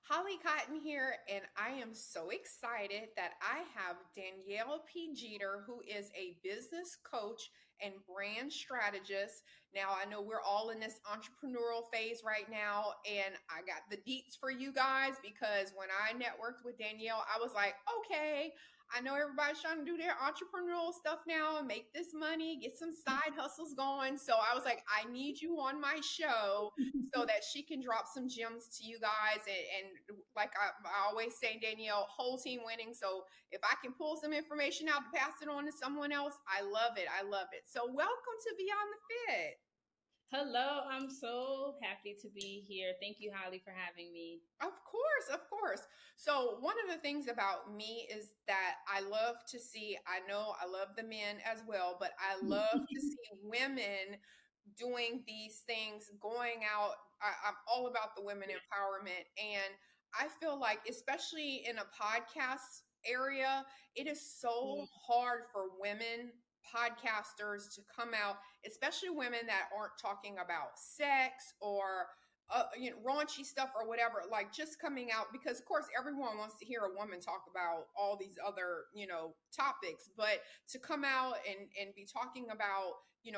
Holly Cotton here, and I am so excited that I have Danielle P. Jeter, who is a business coach and brand strategist. Now, I know we're all in this entrepreneurial phase right now, and I got the deets for you guys because when I networked with Danielle, I was like, okay, I know everybody's trying to do their entrepreneurial stuff now and make this money, get some side hustles going. So I was like, I need you on my show so that she can drop some gems to you guys. And like I always say, Danielle, whole team winning. So if I can pull some information out to pass it on to someone else, I love it. I love it. So welcome to Beyond the Fit. Hello, I'm so happy to be here. Thank you, Holly, for having me. Of course, of course. So, one of the things about me is that I love to see, I know I love the men as well, but I love to see women doing these things, going out. I'm all about the women empowerment. And I feel like, especially in a podcast area, it is so hard for women podcasters to come out, especially women that aren't talking about sex or raunchy stuff or whatever, like just coming out because of course everyone wants to hear a woman talk about all these other, topics, but to come out and be talking about,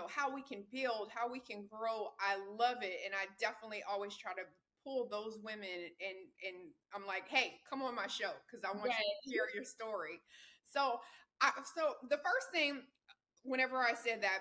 how we can build, how we can grow. I love it. And I definitely always try to pull those women and I'm like, hey, come on my show because I want you to hear your story. So the first thing, whenever I said that,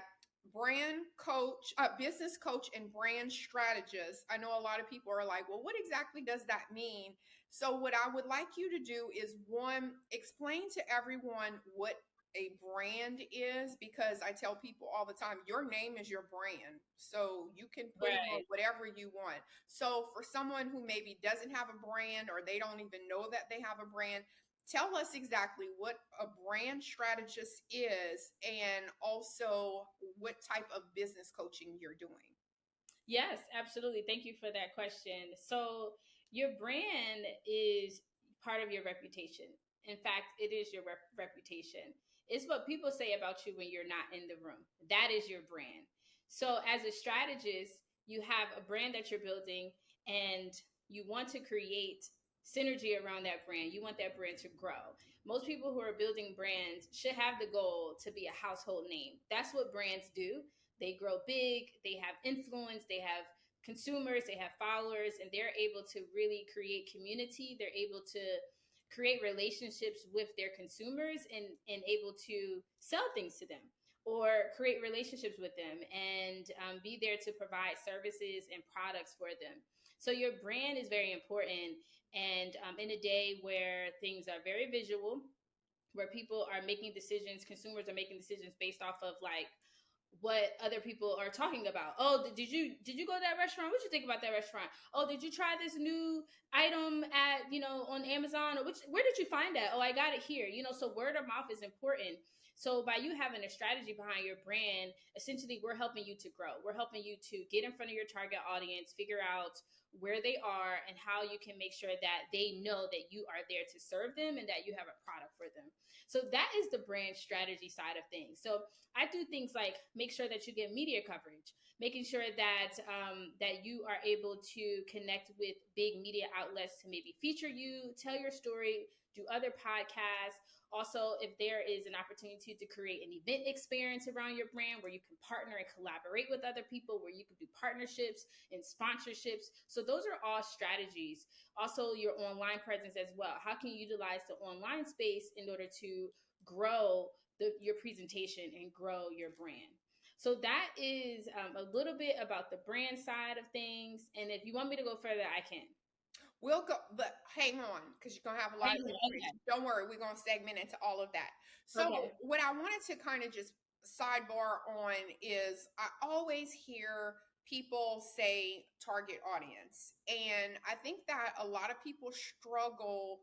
brand coach, business coach, and brand strategist, I know a lot of people are like, well, what exactly does that mean? So, what I would like you to do is one, explain to everyone what a brand is, because I tell people all the time, your name is your brand. So, you can put it on whatever you want. So, for someone who maybe doesn't have a brand or they don't even know that they have a brand, tell us exactly what a brand strategist is and also what type of business coaching you're doing. Yes, absolutely. Thank you for that question. So, your brand is part of your reputation. In fact, it is your reputation. It's what people say about you when you're not in the room. That is your brand. So, as a strategist, you have a brand that you're building and you want to create synergy around that brand. You want that brand to grow. Most people who are building brands should have the goal to be a household name. That's what brands do. They grow big, they have influence, they have consumers, they have followers, and they're able to really create community. They're able to create relationships with their consumers and able to sell things to them or create relationships with them and be there to provide services and products for them. So your brand is very important. And in a day where things are very visual, where people are making decisions, consumers are making decisions based off of like what other people are talking about. Oh, did you go to that restaurant? What did you think about that restaurant? Oh, did you try this new item at on Amazon, or where did you find that? Oh, I got it here. So word of mouth is important. So by you having a strategy behind your brand, essentially we're helping you to grow. We're helping you to get in front of your target audience, figure out where they are and how you can make sure that they know that you are there to serve them and that you have a product for them. So that is the brand strategy side of things. So I do things like make sure that you get media coverage, making sure that that you are able to connect with big media outlets to maybe feature you, tell your story, do other podcasts. Also, if there is an opportunity to create an event experience around your brand where you can partner and collaborate with other people, where you can do partnerships and sponsorships. So those are all strategies. Also, your online presence as well. How can you utilize the online space in order to grow your presentation and grow your brand? So that is a little bit about the brand side of things. And if you want me to go further, I can. We'll go, but hang on, because you're going to have a lot of information. Okay. Don't worry, we're going to segment into all of that. So, what I wanted to kind of just sidebar on is I always hear people say target audience. And I think that a lot of people struggle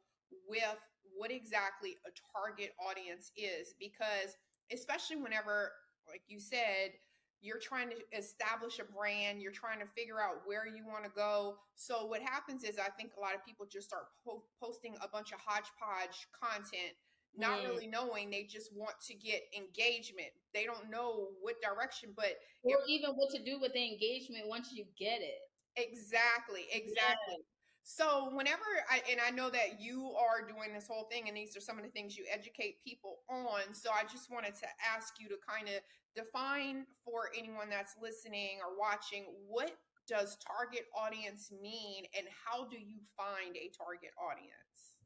with what exactly a target audience is, because especially whenever, like you said, you're trying to establish a brand, you're trying to figure out where you want to go. So what happens is I think a lot of people just start posting a bunch of hodgepodge content, not really knowing. They just want to get engagement. They don't know what direction, but or even what to do with the engagement once you get it. Exactly. Yeah. So whenever I know that you are doing this whole thing, and these are some of the things you educate people on. So I just wanted to ask you to kind of define for anyone that's listening or watching, what does target audience mean, and how do you find a target audience?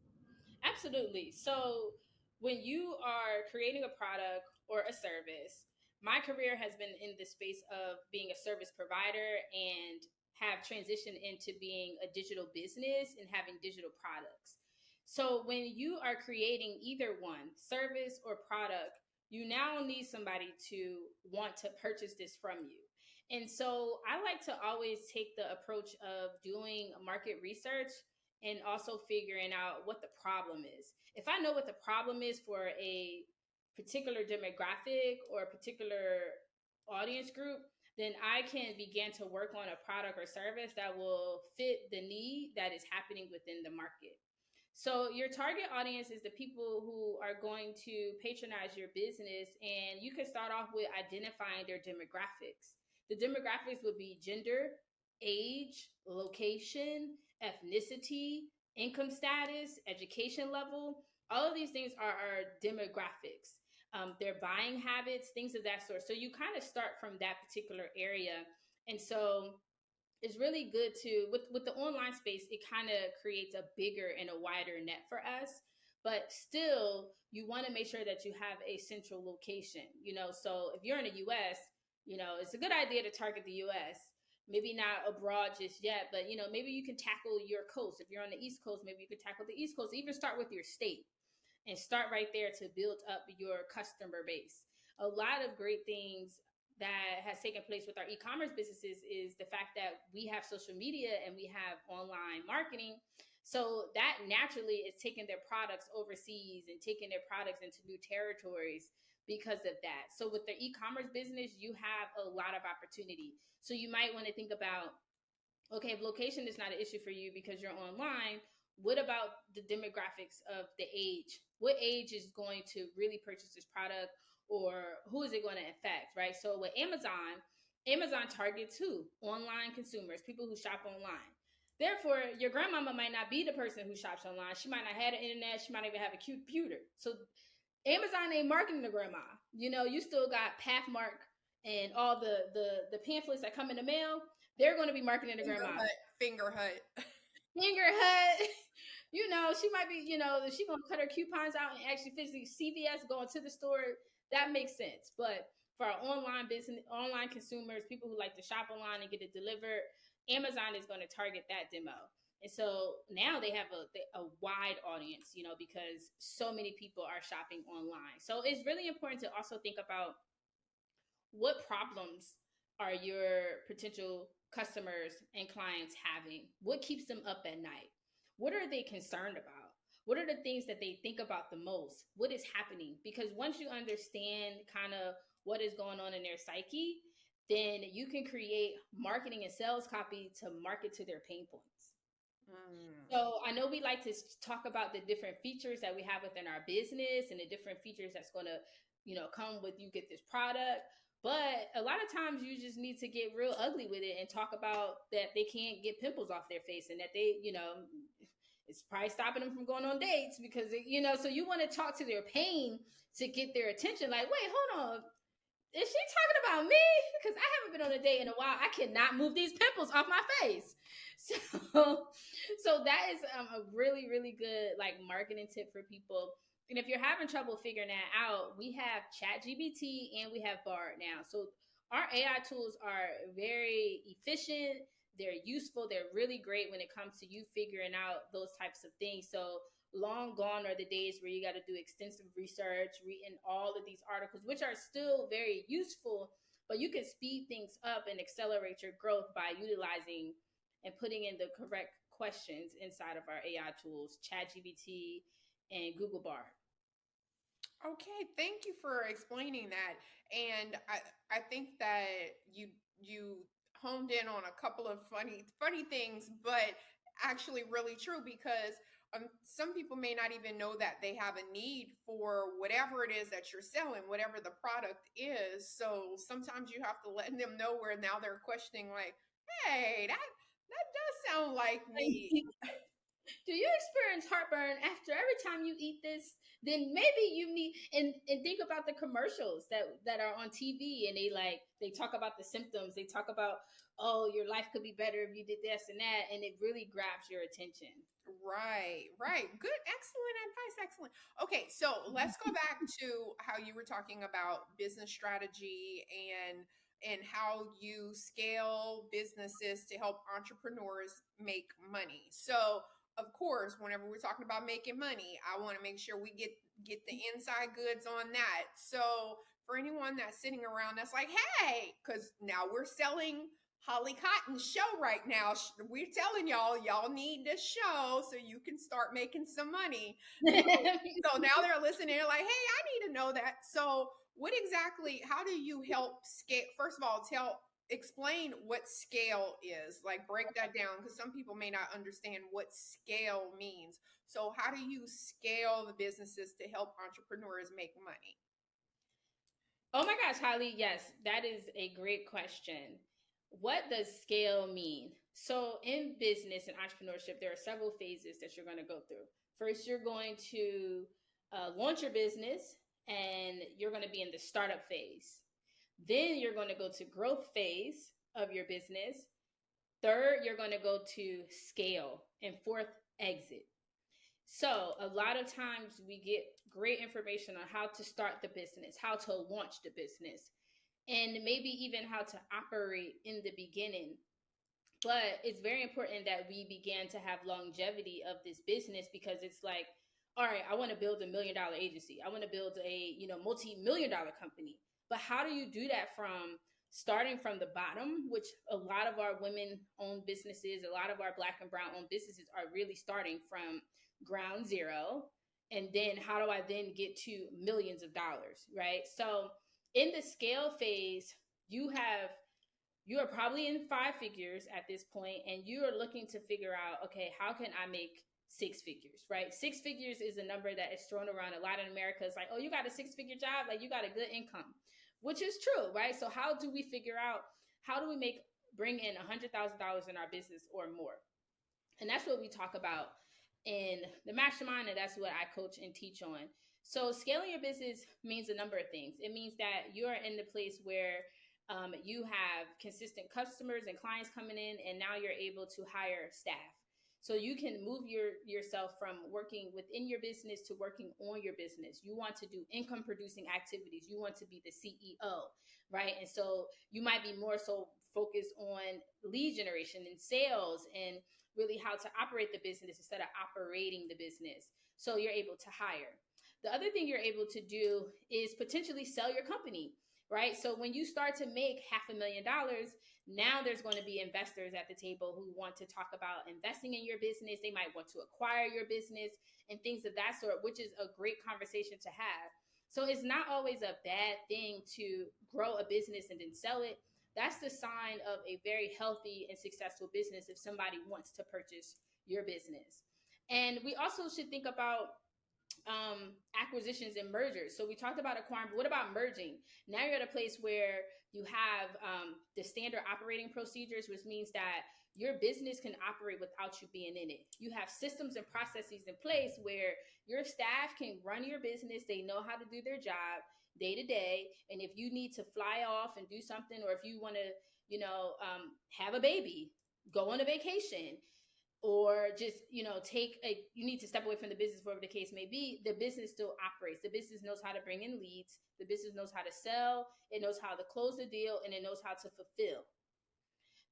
Absolutely. So when you are creating a product or a service, my career has been in the space of being a service provider and have transitioned into being a digital business and having digital products. So when you are creating either one, service or product, you now need somebody to want to purchase this from you. And so I like to always take the approach of doing market research and also figuring out what the problem is. If I know what the problem is for a particular demographic or a particular audience group, then I can begin to work on a product or service that will fit the need that is happening within the market. So your target audience is the people who are going to patronize your business, and you can start off with identifying their demographics. The demographics would be gender, age, location, ethnicity, income status, education level. All of these things are our demographics. Their buying habits, things of that sort. So you kind of start from that particular area. And so it's really good to with the online space, it kind of creates a bigger and a wider net for us, but still you want to make sure that you have a central location, so if you're in the US, it's a good idea to target the US, maybe not abroad just yet, but maybe you can tackle your coast. If you're on the East Coast, maybe you could tackle the East Coast. Even start with your state and start right there to build up your customer base. A lot of great things that has taken place with our e-commerce businesses is the fact that we have social media and we have online marketing. So that naturally is taking their products overseas and taking their products into new territories because of that. So with the e-commerce business, you have a lot of opportunity. So you might want to think about, okay, if location is not an issue for you because you're online, what about the demographics of the age? What age is going to really purchase this product, or who is it going to affect, right? So with Amazon targets who? Online consumers, people who shop online. Therefore, your grandmama might not be the person who shops online. She might not have the internet. She might even have a computer. So Amazon ain't marketing to grandma. You still got Pathmark and all the pamphlets that come in the mail. They're going to be marketing to grandma. Finger Hut. Finger Hut. She might be, if she gonna cut her coupons out and actually physically CVS going to the store, that makes sense. But for our online business, online consumers, people who like to shop online and get it delivered, Amazon is going to target that demo. And so now they have a wide audience, because so many people are shopping online. So it's really important to also think about what problems are your potential customers and clients having? What keeps them up at night? What are they concerned about? What are the things that they think about the most? What is happening? Because once you understand kind of what is going on in their psyche, then you can create marketing and sales copy to market to their pain points. So I know we like to talk about the different features that we have within our business and the different features that's going to, come with you get this product. But a lot of times you just need to get real ugly with it and talk about that they can't get pimples off their face and that they, it's probably stopping them from going on dates because, so you want to talk to their pain to get their attention. Like, wait, hold on. Is she talking about me? Because I haven't been on a date in a while. I cannot move these pimples off my face. So that is a really, really good marketing tip for people. And if you're having trouble figuring that out, we have ChatGPT and we have Bard now. So our AI tools are very efficient. They're useful. They're really great when it comes to you figuring out those types of things. So long gone are the days where you got to do extensive research, reading all of these articles, which are still very useful, but you can speed things up and accelerate your growth by utilizing and putting in the correct questions inside of our AI tools, ChatGPT and Google Bard. Okay, thank you for explaining that. And I think that you honed in on a couple of funny things, but actually really true, because some people may not even know that they have a need for whatever it is that you're selling, whatever the product is. So sometimes you have to let them know, where now they're questioning like, hey, that does sound like me. Do you experience heartburn after every time you eat this? Then maybe you need and think about the commercials that are on TV, and they talk about the symptoms. They talk about, oh, your life could be better if you did this and that, and it really grabs your attention. Right, right. Good, excellent advice. Excellent. Okay, so let's go back to how you were talking about business strategy and how you scale businesses to help entrepreneurs make money. So, of course, whenever we're talking about making money, I want to make sure we get the inside goods on that. So, for anyone that's sitting around that's like, "Hey," cuz now we're selling Holly Cotton's show right now. We're telling y'all need this show so you can start making some money. So now they're listening. They're like, hey, I need to know that. So how do you help scale? First of all, explain what scale is. Like break that down because some people may not understand what scale means. So how do you scale the businesses to help entrepreneurs make money? Oh my gosh, Holly, yes, that is a great question. What does scale mean? So, in business and entrepreneurship, there are several phases that you're going to go through. First, you're going to launch your business and you're going to be in the startup phase. Then, you're going to go to growth phase of your business. Third, you're going to go to scale. And fourth, exit. So, a lot of times we get great information on how to start the business, how to launch the business, and maybe even how to operate in the beginning. But it's very important that we begin to have longevity of this business because it's like, all right, I want to build $1 million agency. I want to build a, multi-million-dollar company. But how do you do that from starting from the bottom, which a lot of our women-owned businesses, a lot of our Black and brown-owned businesses are really starting from ground zero. And then how do I then get to millions of dollars, right? So in the scale phase, you are probably in 5 figures at this point, and you are looking to figure out, okay, how can I make 6 figures, right? 6 figures is a number that is thrown around a lot in America. It's like, oh, you got a 6-figure job, like you got a good income, which is true, right? So how do we figure out, how do we bring in $100,000 in our business or more? And that's what we talk about in the mastermind, and that's what I coach and teach on. So scaling your business means a number of things. It means that you are in the place where you have consistent customers and clients coming in, and now you're able to hire staff. So you can move yourself from working within your business to working on your business. You want to do income producing activities. You want to be the CEO, right? And so you might be more so focused on lead generation and sales and really how to operate the business instead of operating the business. So you're able to hire. The other thing you're able to do is potentially sell your company, right? So when you start to make $500,000, now there's going to be investors at the table who want to talk about investing in your business. They might want to acquire your business and things of that sort, which is a great conversation to have. So it's not always a bad thing to grow a business and then sell it. That's the sign of a very healthy and successful business if somebody wants to purchase your business. And we also should think about acquisitions and mergers. So we talked about acquiring, but what about merging? Now you're at a place where you have the standard operating procedures, which means that your business can operate without you being in it. You have systems and processes in place where your staff can run your business. They know how to do their job day to day. And if you need to fly off and do something, or if you want to, have a baby, go on a vacation, or just, you need to step away from the business, whatever the case may be, the business still operates. The business knows how to bring in leads. The business knows how to sell. It knows how to close the deal, and it knows how to fulfill.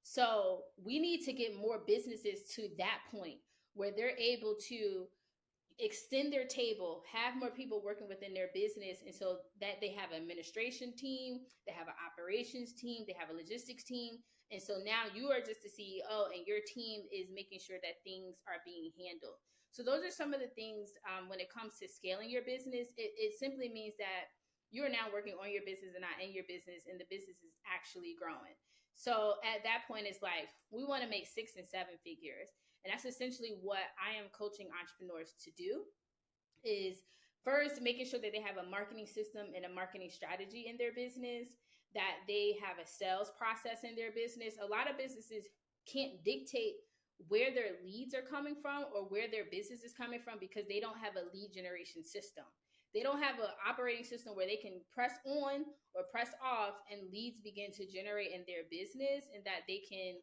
So we need to get more businesses to that point where they're able to extend their table, have more people working within their business, and so that they have an administration team, they have an operations team, they have a logistics team. And so now you are just the CEO, and your team is making sure that things are being handled. So those are some of the things when it comes to scaling your business. It simply means that you are now working on your business and not in your business, and the business is actually growing. So at that point, it's like, we want to make 6 and 7 figures. And that's essentially what I am coaching entrepreneurs to do, is first making sure that they have a marketing system and a marketing strategy in their business, that they have a sales process in their business. A lot of businesses can't dictate where their leads are coming from or where their business is coming from, because they don't have a lead generation system. They don't have an operating system where they can press on or press off and leads begin to generate in their business, and that they can,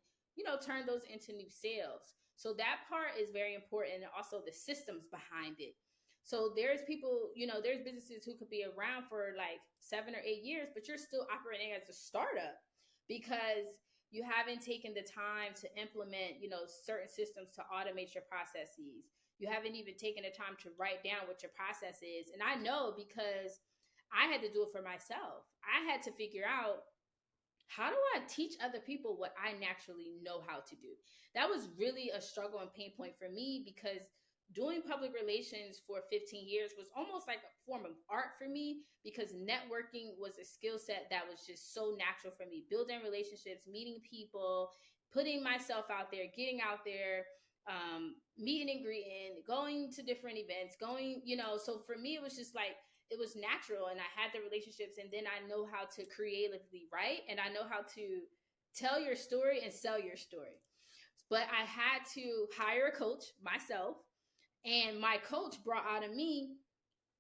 turn those into new sales. So that part is very important, and also the systems behind it. So there's people, there's businesses who could be around for like 7 or 8 years, but you're still operating as a startup because you haven't taken the time to implement, certain systems to automate your processes. You haven't even taken the time to write down what your process is. And I know because I had to do it for myself. I had to figure out, how do I teach other people what I naturally know how to do? That was really a struggle and pain point for me, because doing public relations for 15 years was almost like a form of art for me, because networking was a skill set that was just so natural for me. Building relationships, meeting people, putting myself out there, getting out there, meeting and greeting, going to different events, so for me, it was just like, it was natural, and I had the relationships, and then I know how to creatively write, and I know how to tell your story and sell your story. But I had to hire a coach myself, and my coach brought out of me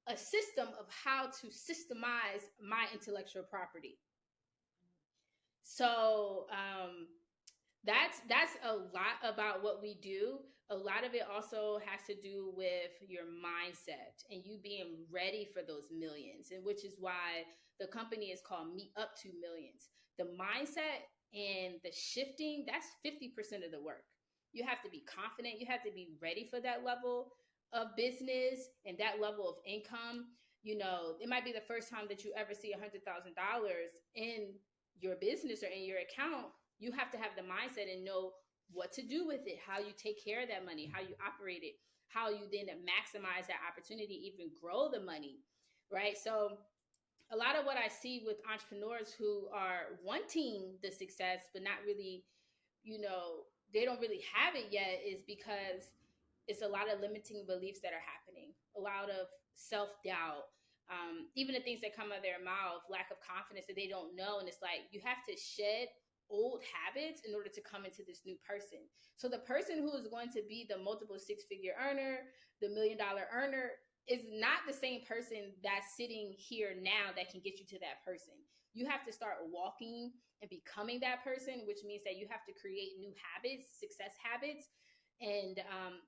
a system of how to systemize my intellectual property. So that's a lot about what we do. A lot of it also has to do with your mindset and you being ready for those millions, and which is why the company is called Me Up to Millions. The mindset and the shifting, that's 50% of the work. You have to be confident. You have to be ready for that level of business and that level of income. It might be the first time that you ever see $100,000 in your business or in your account. You have to have the mindset and know what to do with it, how you take care of that money, how you operate it, how you then maximize that opportunity, even grow the money, right? So a lot of what I see with entrepreneurs who are wanting the success, but not really, they don't really have it yet, is because it's a lot of limiting beliefs that are happening, a lot of self-doubt, even the things that come out of their mouth, lack of confidence that they don't know. And it's like, you have to shed old habits in order to come into this new person. So the person who is going to be the multiple six-figure earner, the $1 million earner, is not the same person that's sitting here now that can get you to that person. You have to start walking and becoming that person, which means that you have to create new habits, success habits. And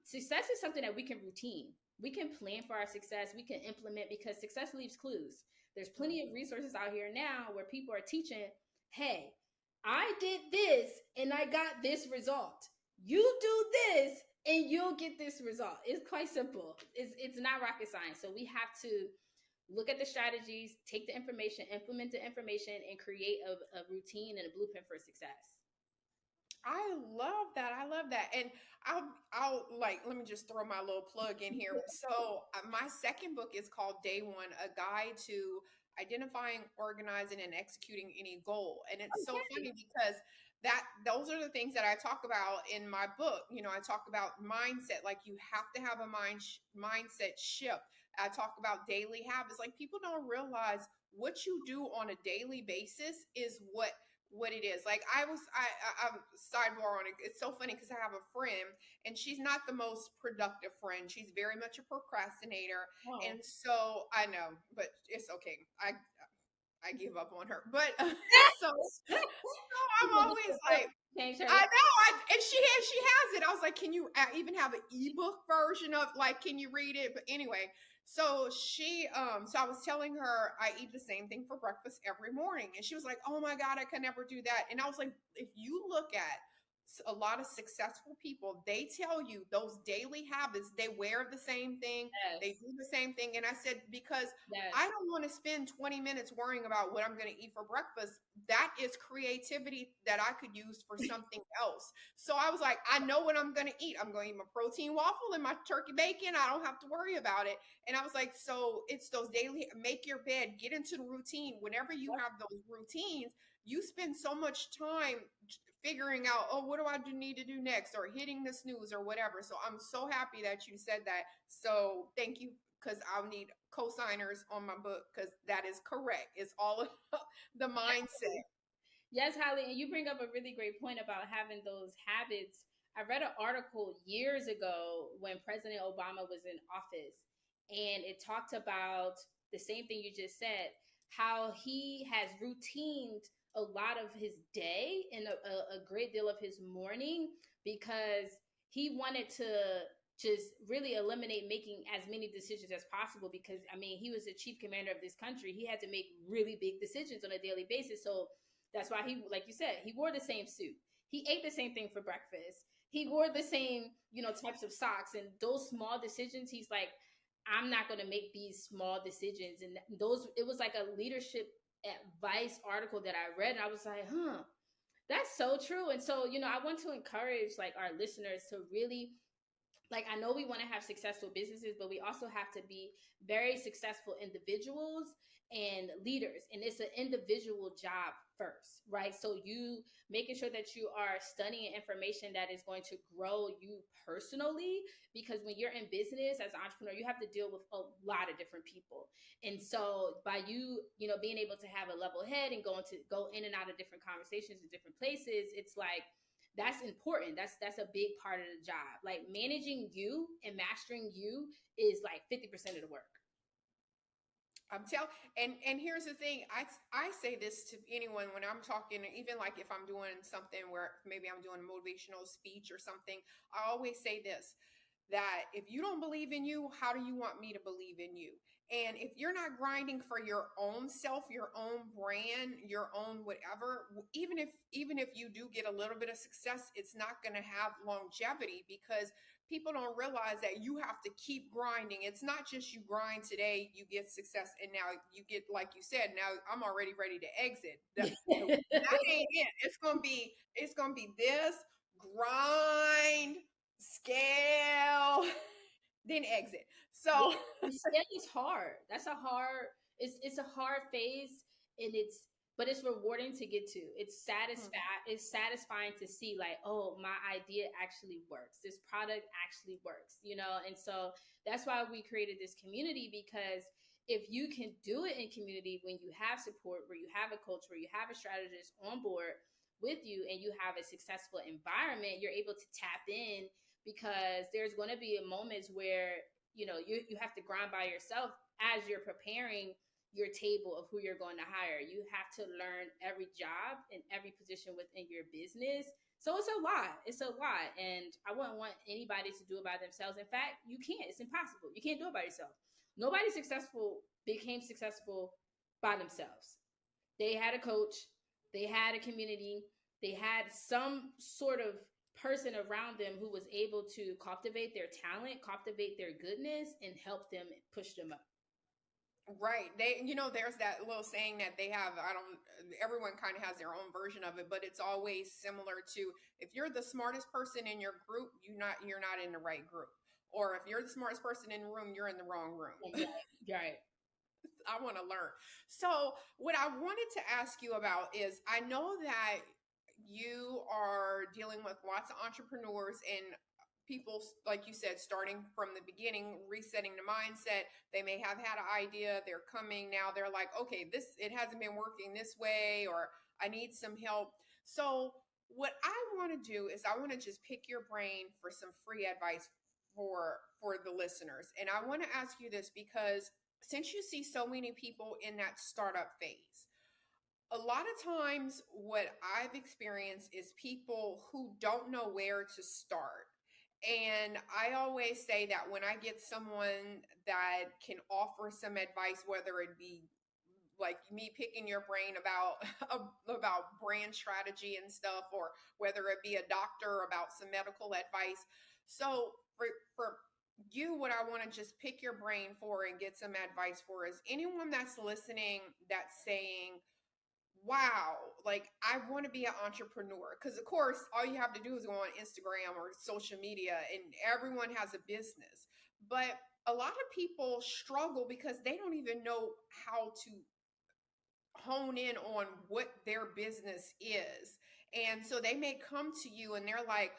success is something that we can routine. We can plan for our success. We can implement, because success leaves clues. There's plenty of resources out here now where people are teaching, hey, I did this and I got this result. You do this and you'll get this result. It's quite simple. It's not rocket science. So we have to look at the strategies, take the information, implement the information, and create a routine and a blueprint for success. I love that. I love that. And I'll like, let me just throw my little plug in here. So my second book is called Day One, a guide to identifying, organizing, and executing any goal. And it's so funny because those are the things that I talk about in my book. I talk about mindset, like you have to have a mindset shift. I talk about daily habits. Like, people don't realize what you do on a daily basis is what it is. Like, I'm sidebar on it. It's so funny because I have a friend and she's not the most productive friend. She's very much a procrastinator. Oh. And so I know, but it's okay. I give up on her. But so I'm always like, I know, and she has it. I was like, can you even have an ebook version of, like, can you read it? But anyway, so so I was telling her I eat the same thing for breakfast every morning, and she was like, oh my God, I can never do that. And I was like, if you look at a lot of successful people, they tell you those daily habits, they wear the same thing, yes, they do the same thing. And I said, because yes, I don't want to spend 20 minutes worrying about what I'm going to eat for breakfast. That is creativity that I could use for something else. So I was like, I know what I'm going to eat. I'm going to eat my protein waffle and my turkey bacon. I don't have to worry about it. And I was like, so it's those daily, make your bed, get into the routine. Whenever you have those routines, you spend so much time figuring out, oh, what do I need to do next, or hitting the snooze or whatever. So I'm so happy that you said that. So thank you, because I'll need co-signers on my book, because that is correct. It's all the mindset. Yes, Holly, and you bring up a really great point about having those habits I read an article years ago when President Obama was in office, and it talked about the same thing you just said, how he has routined a lot of his day and a great deal of his morning because he wanted to just really eliminate making as many decisions as possible, because I mean, he was the chief commander of this country. He had to make really big decisions on a daily basis. So that's why he, like you said, he wore the same suit. He ate the same thing for breakfast. He wore the same, types of socks, and those small decisions, he's like, I'm not going to make these small decisions. And those, it was like a leadership advice article that I read, and I was like, that's so true. And so, I want to encourage like our listeners to really, like, I know we want to have successful businesses, but we also have to be very successful individuals and leaders. And it's an individual job first, right? So you making sure that you are studying information that is going to grow you personally, because when you're in business as an entrepreneur, you have to deal with a lot of different people. And so by you, being able to have a level head and go in and out of different conversations in different places, it's like, that's important. That's a big part of the job. Like, managing you and mastering you is like 50% of the work. And here's the thing. I say this to anyone when I'm talking, even like if I'm doing something where maybe I'm doing a motivational speech or something, I always say this, that if you don't believe in you, how do you want me to believe in you? And if you're not grinding for your own self, your own brand, your own whatever, even if you do get a little bit of success, it's not going to have longevity, because people don't realize that you have to keep grinding. It's not just you grind today, you get success, and now you get, like you said, now I'm already ready to exit. That ain't it. It's gonna be this grind, scale, then exit. So scale is hard. That's a hard. It's a hard phase, and it's rewarding to get to. It's satisfying to see, like, oh, my idea actually works. This product actually works, And so that's why we created this community, because if you can do it in community, when you have support, where you have a coach, where you have a strategist on board with you, and you have a successful environment, you're able to tap in, because there's going to be moments where you have to grind by yourself as you're preparing your table of who you're going to hire. You have to learn every job and every position within your business. So it's a lot. And I wouldn't want anybody to do it by themselves. In fact, you can't. It's impossible. You can't do it by yourself. Nobody successful became successful by themselves. They had a coach. They had a community. They had some sort of person around them who was able to cultivate their talent, cultivate their goodness, and help them push them up. Right. There's that little saying that they have, everyone kind of has their own version of it, but it's always similar to, if you're the smartest person in your group, you're not in the right group. Or if you're the smartest person in the room, you're in the wrong room. Right. I want to learn. So what I wanted to ask you about is, I know that you are dealing with lots of entrepreneurs and people, like you said, starting from the beginning, resetting the mindset. They may have had an idea, they're coming now, they're like, okay, it hasn't been working this way, or I need some help. So what I want to do is, I want to just pick your brain for some free advice for the listeners. And I want to ask you this, because since you see so many people in that startup phase, a lot of times what I've experienced is people who don't know where to start. And I always say that when I get someone that can offer some advice, whether it be like me picking your brain about brand strategy and stuff, or whether it be a doctor about some medical advice. So for you, what I want to just pick your brain for and get some advice for is anyone that's listening that's saying, wow, like, I want to be an entrepreneur. Because of course, all you have to do is go on Instagram or social media, and everyone has a business. But a lot of people struggle because they don't even know how to hone in on what their business is. And so they may come to you and they're like,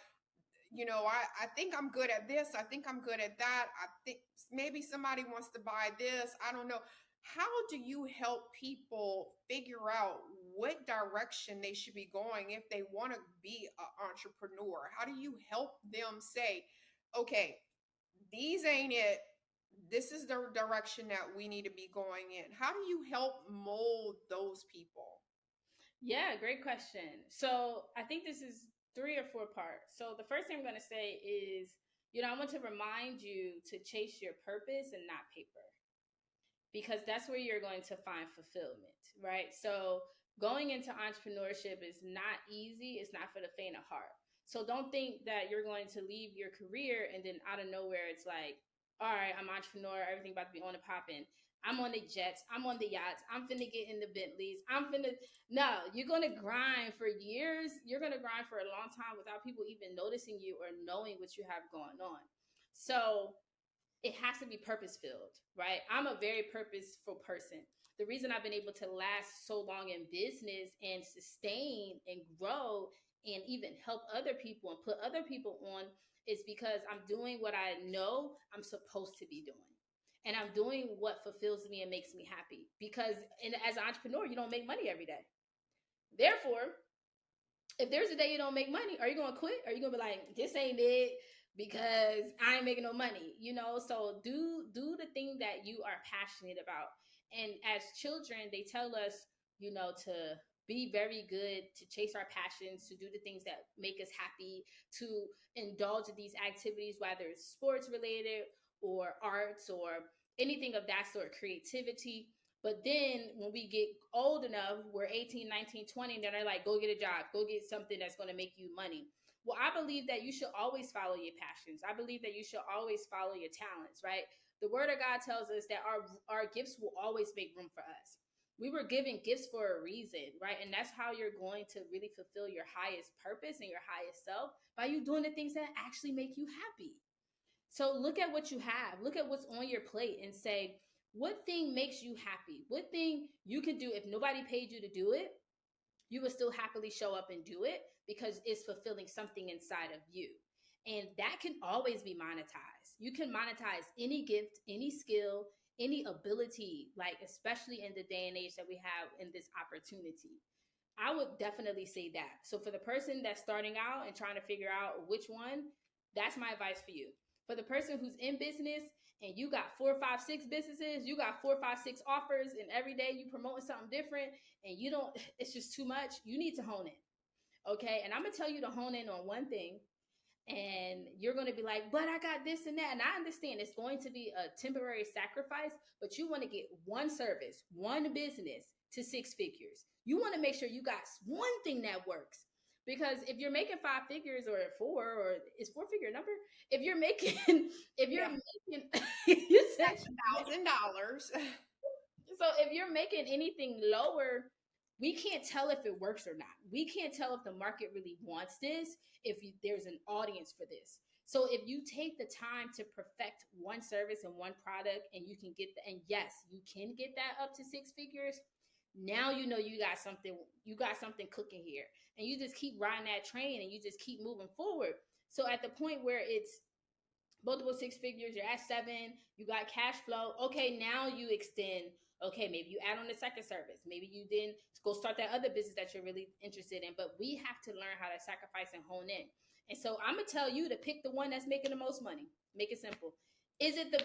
I think I'm good at this. I think I'm good at that. I think maybe somebody wants to buy this. I don't know. How do you help people figure out what direction they should be going if they want to be an entrepreneur? How do you help them say, okay, these ain't it. This is the direction that we need to be going in. How do you help mold those people? Yeah, great question. So I think this is 3 or 4 parts. So the first thing I'm going to say is, I want to remind you to chase your purpose and not paper, because that's where you're going to find fulfillment, right? So going into entrepreneurship is not easy. It's not for the faint of heart. So don't think that you're going to leave your career and then out of nowhere it's like, all right, I'm an entrepreneur, everything about to be on and popping. I'm on the jets, I'm on the yachts, I'm finna get in the Bentleys, no, you're gonna grind for years. You're gonna grind for a long time without people even noticing you or knowing what you have going on. So it has to be purpose filled, right? I'm a very purposeful person. The reason I've been able to last so long in business and sustain and grow and even help other people and put other people on is because I'm doing what I know I'm supposed to be doing. And I'm doing what fulfills me and makes me happy. Because as an entrepreneur, you don't make money every day. Therefore, if there's a day you don't make money, are you going to quit? Are you going to be like, this ain't it because I ain't making no money? So do the thing that you are passionate about. And as children, they tell us, to be very good, to chase our passions, to do the things that make us happy, to indulge in these activities, whether it's sports related or arts or anything of that sort, creativity. But then when we get old enough, we're 18, 19, 20, and then they're like, go get a job, go get something that's going to make you money. Well, I believe that you should always follow your passions. I believe that you should always follow your talents, right? The word of God tells us that our gifts will always make room for us. We were given gifts for a reason, right? And that's how you're going to really fulfill your highest purpose and your highest self, by you doing the things that actually make you happy. So look at what you have. Look at what's on your plate and say, what thing makes you happy? What thing you can do if nobody paid you to do it, you would still happily show up and do it because it's fulfilling something inside of you. And that can always be monetized. You can monetize any gift, any skill, any ability, like especially in the day and age that we have in this opportunity. I would definitely say that. So for the person that's starting out and trying to figure out which one, that's my advice for you. For the person who's in business and you got 4, 5, 6 businesses, you got 4, 5, 6 offers, and every day you promoting something different and you don't, it's just too much, you need to hone in. Okay. And I'm going to tell you to hone in on one thing. And you're going to be like, but I got this and that. And I understand it's going to be a temporary sacrifice, but you want to get one service, one business to 6 figures. You want to make sure you got one thing that works. Because if you're making 5 figures or 4 or is 4-figure number, if you're making, you said $1,000. So if you're making anything lower, we can't tell if it works or not. We can't tell if the market really wants this, if there's an audience for this. So if you take the time to perfect one service and one product and you can get and yes, you can get that up to 6 figures. Now you got something cooking here. And you just keep riding that train and you just keep moving forward. So at the point where it's multiple 6 figures, you're at 7, you got cash flow. Okay, now you extend. Okay, maybe you add on the second service. Maybe you then go start that other business that you're really interested in. But we have to learn how to sacrifice and hone in. And so I'm gonna tell you to pick the one that's making the most money. Make it simple. Is it the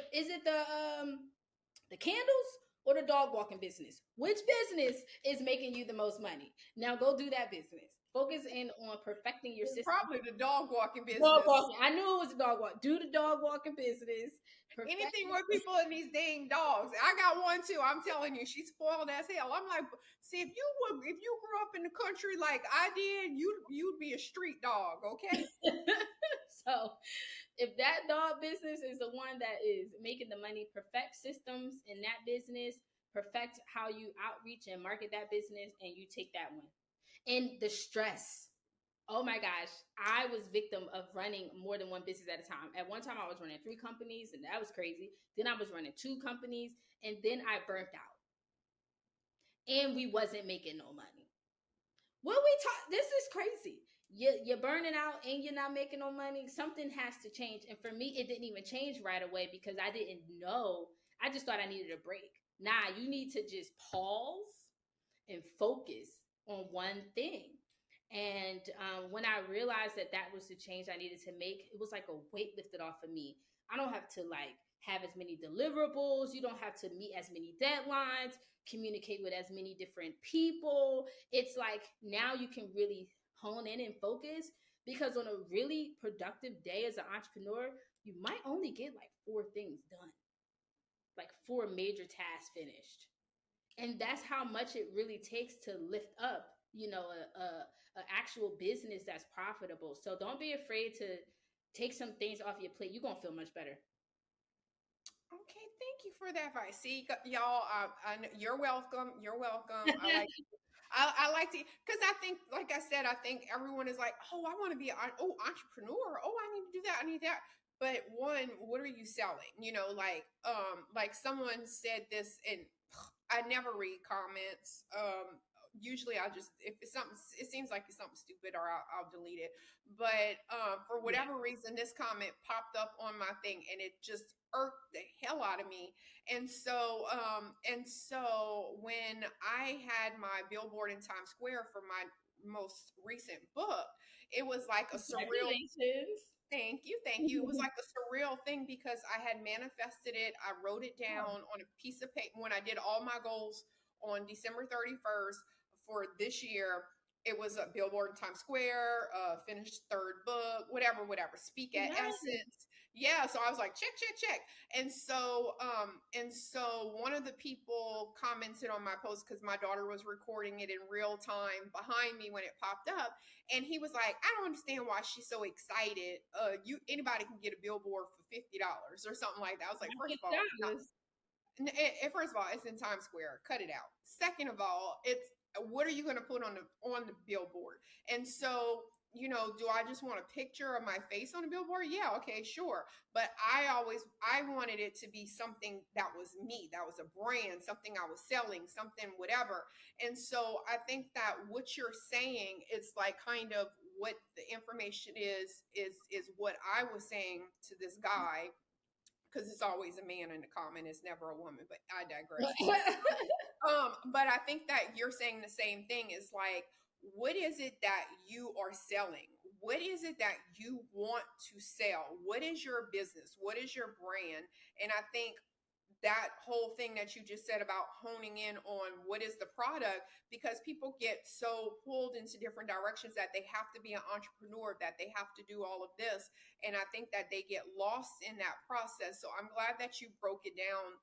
candles or the dog walking business? Which business is making you the most money? Now go do that business. Focus in on perfecting your system. Probably the dog walking business. Dog walking. I knew it was a dog walk. Do the dog walking business. Anything with people and these dang dogs. I got one too. I'm telling you, she's spoiled as hell. I'm like, see, if you grew up in the country like I did, you'd be a street dog, okay? So if that dog business is the one that is making the money, perfect systems in that business, perfect how you outreach and market that business, and you take that one. And the stress. Oh my gosh, I was victim of running more than one business at a time. At one time, I was running 3 companies, and that was crazy. Then I was running 2 companies, and then I burnt out. And we wasn't making no money. This is crazy. You're burning out and you're not making no money. Something has to change. And for me, it didn't even change right away because I didn't know. I just thought I needed a break. Nah, you need to just pause and focus on one thing. And when I realized that that was the change I needed to make, it was like a weight lifted off of me. I don't have to like have as many deliverables. You don't have to meet as many deadlines, communicate with as many different people. It's like now you can really hone in and focus, because on a really productive day as an entrepreneur, you might only get like 4 things done, like 4 major tasks finished. And that's how much it really takes to lift up, you know, a actual business that's profitable. So don't be afraid to take some things off your plate. You're gonna feel much better. Okay, thank you for that advice. See, y'all, you're welcome. You're welcome. I like to, because I think, like I said, I think everyone is like, oh, I want to be an entrepreneur. Oh, I need to do that. I need that. But one, what are you selling? You know, like someone said this, and I never read comments. Usually I just, if it's something, it seems like it's something stupid, or I'll delete it. But for whatever reason, this comment popped up on my thing, and it just irked the hell out of me. And so when I had my billboard in Times Square for my most recent book, it was like a surreal. Thank you. Thank you. It was like a surreal thing, because I had manifested it. I wrote it down on a piece of paper when I did all my goals on December 31st for this year. It was a billboard in Times Square, finished 3rd book, whatever, speak at Essence. Yeah. So I was like, check. And so one of the people commented on my post, because my daughter was recording it in real time behind me when it popped up. And he was like, I don't understand why she's so excited. Anybody can get a billboard for $50 or something like that. I was like, first of all, it's in Times Square. Cut it out. Second of all, it's, what are you going to put on the billboard? And so, you know, do I just want a picture of my face on a billboard? Yeah, okay, sure. But I wanted it to be something that was me, that was a brand, something I was selling, something, whatever. And so I think that what you're saying is like kind of what the information is what I was saying to this guy, because it's always a man in the comment, it's never a woman, but I digress. But I think that you're saying the same thing. Is like, what is it that you are selling? What is it that you want to sell? What is your business? What is your brand? And I think that whole thing that you just said about honing in on what is the product, because people get so pulled into different directions that they have to be an entrepreneur, that they have to do all of this. And I think that they get lost in that process. So I'm glad that you broke it down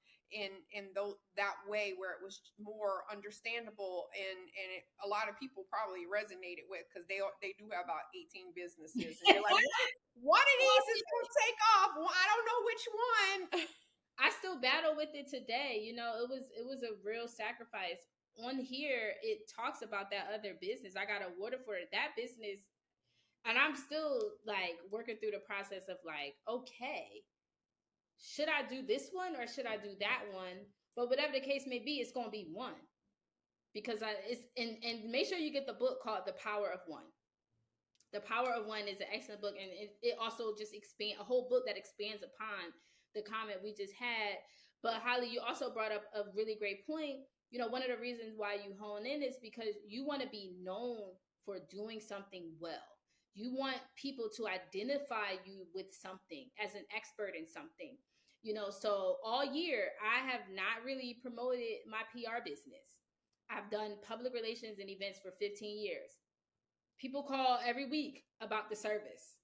that way, where it was more understandable, and a lot of people probably resonated with, because they do have about 18 businesses, and they're like, one of these is going to take off. Well, I don't know which one. I still battle with it today. You know, it was a real sacrifice. On here, it talks about that other business. I got a water for it. That business, and I'm still like working through the process of like, okay, should I do this one or should I do that one? But whatever the case may be, it's going to be one, because it's and make sure you get the book called The Power of One. The Power of One is an excellent book, and it also just expand a whole book that expands upon the comment we just had. But Holly, you also brought up a really great point. You know, one of the reasons why you hone in is because you want to be known for doing something well. You want people to identify you with something, as an expert in something. You know, so all year I have not really promoted my PR business. I've done public relations and events for 15 years. People call every week about the service,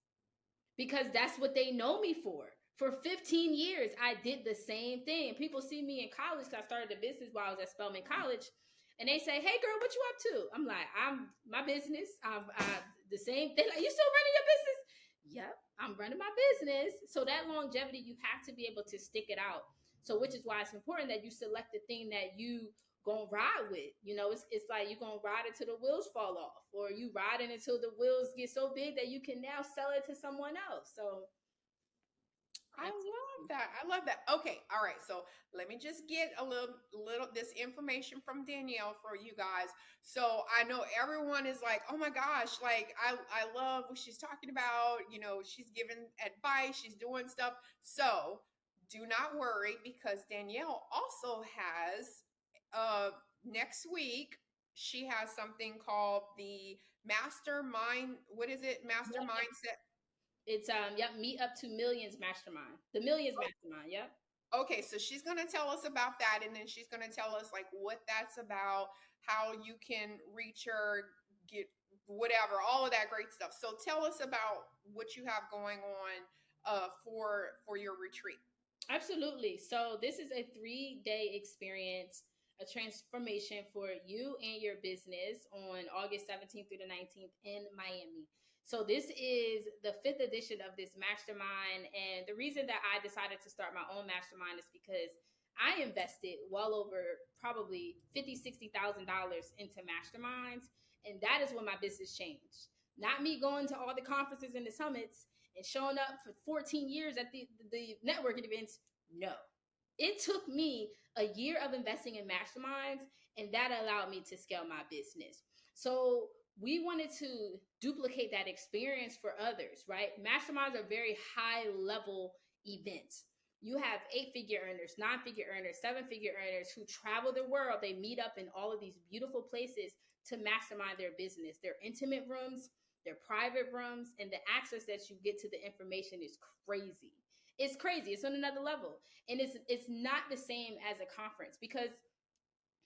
because that's what they know me for. For 15 years, I did the same thing. People see me in college, because I started a business while I was at Spelman College, and they say, "Hey, girl, what you up to?" I'm like, "I'm my business. I'm the same thing." Like, "You still running your business?" Yep, I'm running my business. So that longevity, you have to be able to stick it out. So, which is why it's important that you select the thing that you gonna ride with. You know, it's like you're gonna ride it till the wheels fall off, or you riding until the wheels get so big that you can now sell it to someone else. So I love that. Okay. All right. So let me just get a little this information from Danielle for you guys. So I know everyone is like, oh my gosh, like I love what she's talking about. You know, she's giving advice, she's doing stuff. So do not worry, because Danielle also has next week she has something called the Mastermind. What is it? Master Mindset. It's yep, Meet Up to Millions Mastermind. The Millions Mastermind, yep. Okay, so she's going to tell us about that, and then she's going to tell us like what that's about, how you can reach her, get whatever, all of that great stuff. So tell us about what you have going on for your retreat. Absolutely. So this is a 3-day experience, a transformation for you and your business on August 17th through the 19th in Miami. So this is the 5th edition of this mastermind. And the reason that I decided to start my own mastermind is because I invested well over probably $50,000-$60,000 into masterminds. And that is when my business changed. Not me going to all the conferences and the summits and showing up for 14 years at the networking events. No. It took me a year of investing in masterminds, and that allowed me to scale my business. So we wanted to duplicate that experience for others, right? Masterminds are very high level events. You have 8-figure earners, 9-figure earners, 7-figure earners who travel the world. They meet up in all of these beautiful places to mastermind their business. Their intimate rooms, their private rooms, and the access that you get to the information is crazy. It's crazy. It's on another level. And it's not the same as a conference, because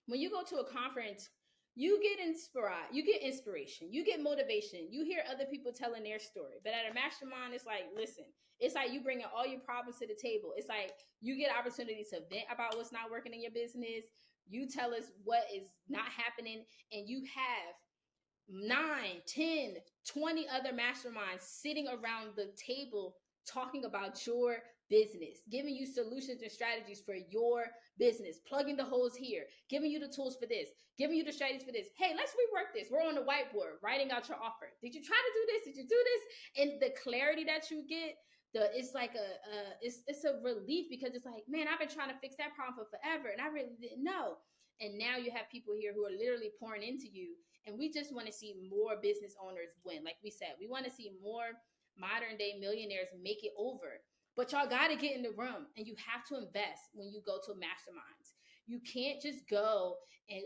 when you go to a conference, you get inspired, you get inspiration, you get motivation, you hear other people telling their story. But at a mastermind, it's like, listen, it's like you bringing all your problems to the table. It's like you get opportunity to vent about what's not working in your business. You tell us what is not happening, and you have 9, 10, 20 other masterminds sitting around the table talking about your business, giving you solutions and strategies for your business, plugging the holes here, giving you the tools for this, giving you the strategies for this. Hey, let's rework this. We're on the whiteboard writing out your offer. Did you try to do this? Did you do this? And the clarity that you get, it's like it's a relief, because it's like, man, I've been trying to fix that problem for forever, and I really didn't know. And now you have people here who are literally pouring into you. And we just want to see more business owners win. Like we said, we want to see more modern day millionaires make it over. But y'all got to get in the room, and you have to invest when you go to masterminds. You can't just go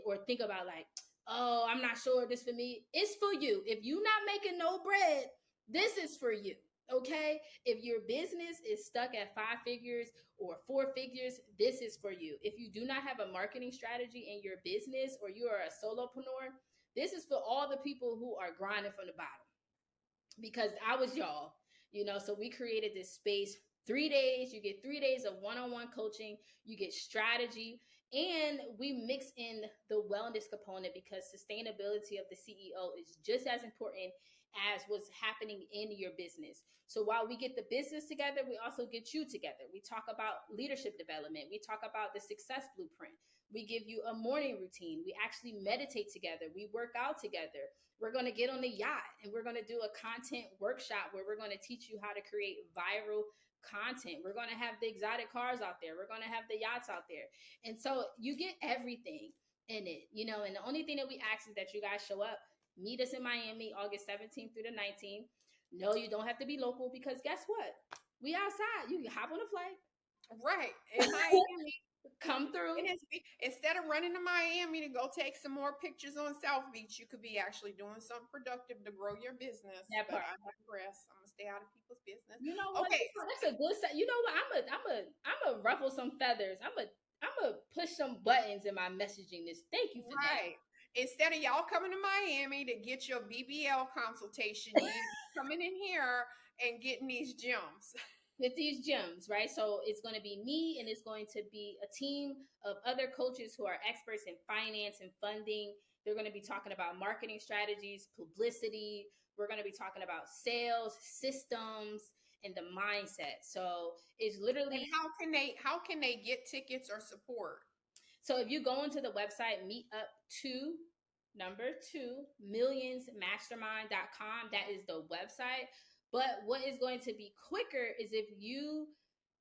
or think about like, oh, I'm not sure this for me. It's for you. If you're not making no bread, this is for you. Okay? If your business is stuck at 5 figures or 4 figures, this is for you. If you do not have a marketing strategy in your business, or you are a solopreneur, this is for all the people who are grinding from the bottom. Because I was y'all, so we created this space. 3 days, you get 3 days of one-on-one coaching, you get strategy, and we mix in the wellness component, because sustainability of the CEO is just as important as what's happening in your business. So while we get the business together, we also get you together. We talk about leadership development. We talk about the success blueprint. We give you a morning routine. We actually meditate together. We work out together. We're going to get on the yacht, and we're going to do a content workshop where we're going to teach you how to create viral content. We're going to have the exotic cars out there. We're going to have the yachts out there. And so you get everything in it, and the only thing that we ask is that you guys show up, meet us in Miami, August 17th through the 19th. No, you don't have to be local, because guess what? We outside. You can hop on a flight. Right. In Miami. Come through. Instead of running to Miami to go take some more pictures on South Beach, you could be actually doing something productive to grow your business. That part. But I digress. I'm gonna stay out of people's business. You know what? Okay. That's a good set. You know what? I'm a ruffle some feathers. I'm a push some buttons in my messaging. Thank you for that. Instead of y'all coming to Miami to get your BBL consultation, you coming in here and getting these gems. With these gems, right? So it's going to be me, and it's going to be a team of other coaches who are experts in finance and funding. They're going to be talking about marketing strategies, publicity. We're going to be talking about sales, systems, and the mindset. So it's literally... And how can they get tickets or support? So if you go into the website, meetup2millionsmastermind.com, that is the website. But what is going to be quicker is if you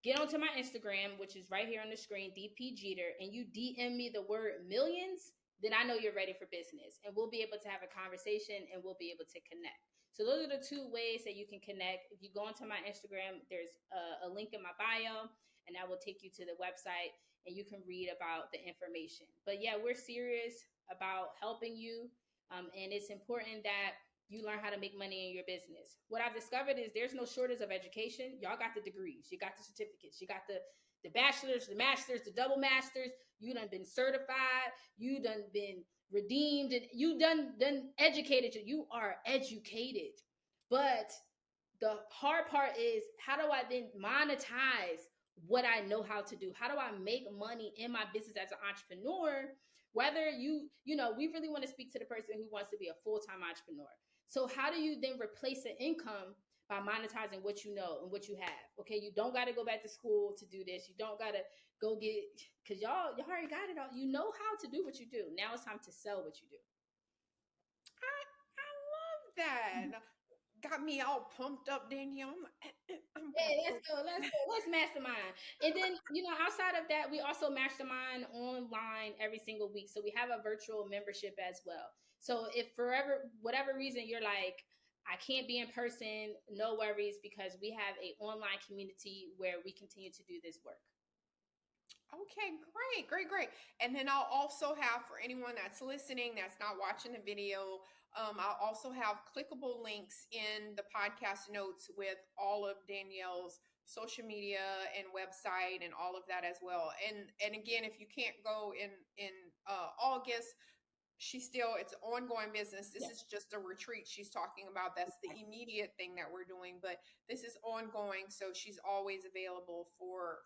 get onto my Instagram, which is right here on the screen, DP Jeter, and you DM me the word millions, then I know you're ready for business. And we'll be able to have a conversation, and we'll be able to connect. So those are the 2 ways that you can connect. If you go onto my Instagram, there's a link in my bio, and that will take you to the website, and you can read about the information. But yeah, we're serious. about helping you. And it's important that you learn how to make money in your business. What I've discovered is there's no shortage of education. Y'all got the degrees, you got the certificates, you got the bachelor's, the master's, the double masters. You done been certified. You done been redeemed, and you done educated. You are educated. But the hard part is, how do I then monetize what I know how to do? How do I make money in my business as an entrepreneur? Whether we really want to speak to the person who wants to be a full-time entrepreneur. So how do you then replace an income by monetizing what you know and what you have? Okay, you don't got to go back to school to do this. You don't got to go get, because y'all already got it all. You know how to do what you do. Now it's time to sell what you do. I love that. Got me all pumped up, Danielle. Hey, let's go. Let's mastermind. And then, outside of that, we also mastermind online every single week. So we have a virtual membership as well. So if for whatever reason you're like, I can't be in person, no worries, because we have a online community where we continue to do this work. Okay, great. And then I'll also have, for anyone that's listening, that's not watching the video, I'll also have clickable links in the podcast notes with all of Danielle's social media and website and all of that as well. And again, if you can't go in August, it's an ongoing business. This is just a retreat she's talking about. That's the immediate thing that we're doing, but this is ongoing. So she's always available for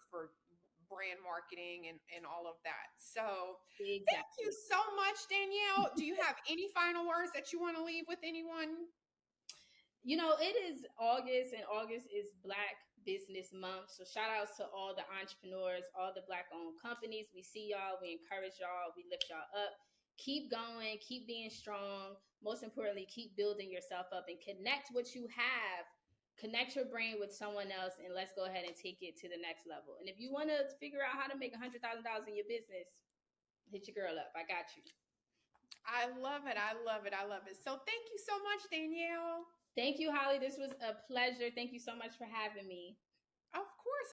brand marketing and all of that. So exactly. Thank you so much, Danielle. Do you have any final words that you want to leave with anyone? It is August, and August is Black Business Month. So shout outs to all the entrepreneurs, all the Black owned companies. We see y'all, we encourage y'all, we lift y'all up. Keep going, keep being strong. Most importantly, keep building yourself up and connect what you have. Connect your brain with someone else, and let's go ahead and take it to the next level. And if you want to figure out how to make $100,000 in your business, hit your girl up. I got you. I love it. So thank you so much, Danielle. Thank you, Holly. This was a pleasure. Thank you so much for having me. Of course.